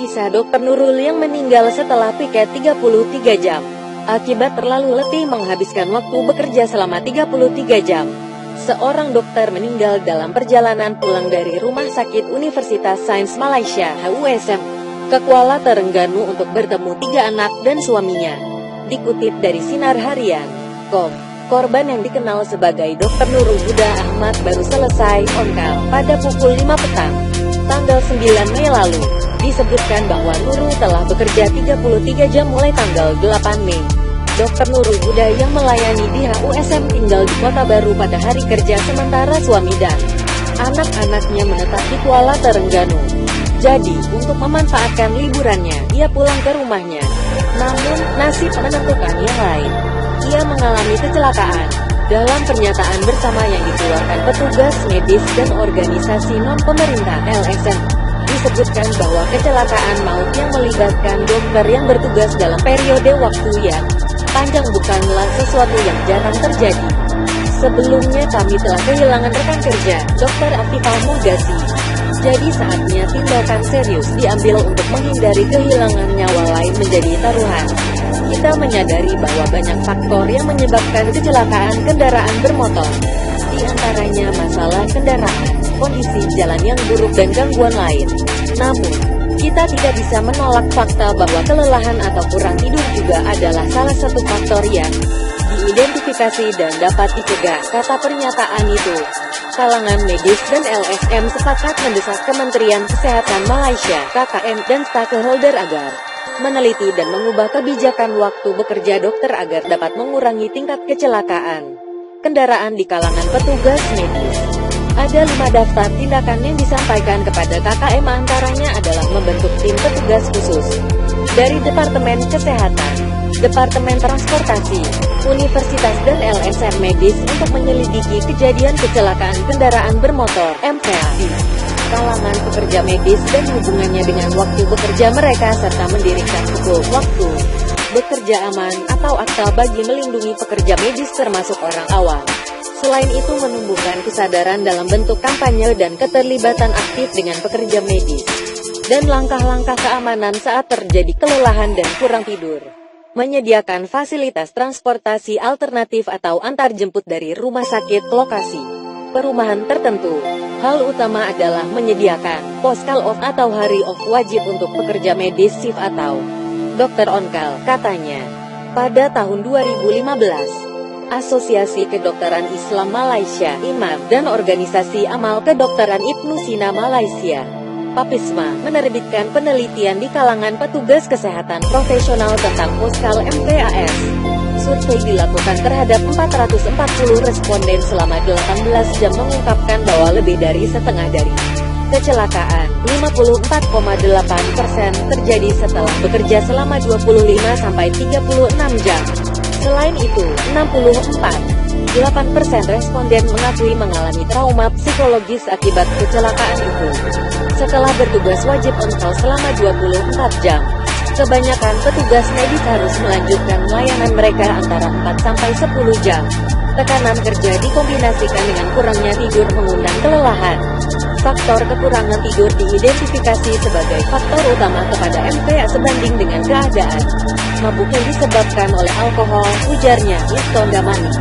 Kisah Dr. Nurul yang meninggal setelah piket 33 jam. Akibat terlalu letih menghabiskan waktu bekerja selama 33 jam. Seorang dokter meninggal dalam perjalanan pulang dari Rumah Sakit Universitas Sains Malaysia (HUSM) ke Kuala Terengganu untuk bertemu 3 anak dan suaminya. Dikutip dari Sinar Harian.com, korban yang dikenal sebagai Dr. Nurul Huda Ahmad baru selesai on-call pada pukul 5 petang, tanggal 9 Mei lalu. Disebutkan bahwa Nurul telah bekerja 33 jam mulai tanggal 8 Mei. Dr. Nurul Huda yang melayani di HUSM tinggal di Kota Baru pada hari kerja, sementara suami dan anak-anaknya menetap di Kuala Terengganu. Jadi, untuk memanfaatkan liburannya, ia pulang ke rumahnya. Namun, nasib menentukan yang lain. Ia mengalami kecelakaan. Dalam pernyataan bersama yang dikeluarkan petugas medis dan organisasi non-pemerintah LSM, disebutkan bahwa kecelakaan maut yang melibatkan dokter yang bertugas dalam periode waktu yang panjang bukanlah sesuatu yang jarang terjadi. Sebelumnya kami telah kehilangan rekan kerja, Dr. Afifah Mugasi. Jadi saatnya tindakan serius diambil untuk menghindari kehilangan nyawa lain menjadi taruhan. Kita menyadari bahwa banyak faktor yang menyebabkan kecelakaan kendaraan bermotor. Di antaranya masalah kendaraan, kondisi jalan yang buruk dan gangguan lain. Namun, kita tidak bisa menolak fakta bahwa kelelahan atau kurang tidur juga adalah salah satu faktor yang diidentifikasi dan dapat dicegah, kata pernyataan itu. Kalangan medis dan LSM sepakat mendesak Kementerian Kesehatan Malaysia (KKM) dan stakeholder agar meneliti dan mengubah kebijakan waktu bekerja dokter agar dapat mengurangi tingkat kecelakaan kendaraan di kalangan petugas medis. Ada 5 daftar tindakan yang disampaikan kepada KKM, antaranya adalah membentuk tim petugas khusus dari Departemen Kesehatan, Departemen Transportasi, Universitas dan LSM medis untuk menyelidiki kejadian kecelakaan kendaraan bermotor (MPA) di kalangan pekerja medis dan hubungannya dengan waktu bekerja mereka, serta mendirikan pukul waktu bekerja aman atau akta bagi melindungi pekerja medis termasuk orang awam. Selain itu, menumbuhkan kesadaran dalam bentuk kampanye dan keterlibatan aktif dengan pekerja medis, dan langkah-langkah keamanan saat terjadi kelelahan dan kurang tidur. Menyediakan fasilitas transportasi alternatif atau antar jemput dari rumah sakit ke lokasi perumahan tertentu. Hal utama adalah menyediakan post-call off atau hari off wajib untuk pekerja medis shift atau dokter on-call, katanya. Pada tahun 2015, Asosiasi Kedokteran Islam Malaysia (IMAM) dan Organisasi Amal Kedokteran Ibnu Sina Malaysia (PAPISMA) menerbitkan penelitian di kalangan petugas kesehatan profesional tentang post-call MPAS. Survei dilakukan terhadap 440 responden selama 18 jam mengungkapkan bahwa lebih dari setengah dari kecelakaan, 54,8%, terjadi setelah bekerja selama 25-36 jam. Selain itu, 64,8% responden mengakui mengalami trauma psikologis akibat kecelakaan itu setelah bertugas wajib on-call selama 24 jam. Kebanyakan petugas medis harus melanjutkan layanan mereka antara 4-10 jam. Tekanan kerja dikombinasikan dengan kurangnya tidur mengundang kelelahan. Faktor kekurangan tidur diidentifikasi sebagai faktor utama kepada MPA sebanding dengan keadaan mabuk yang disebabkan oleh alkohol, ujarnya Liston Damani.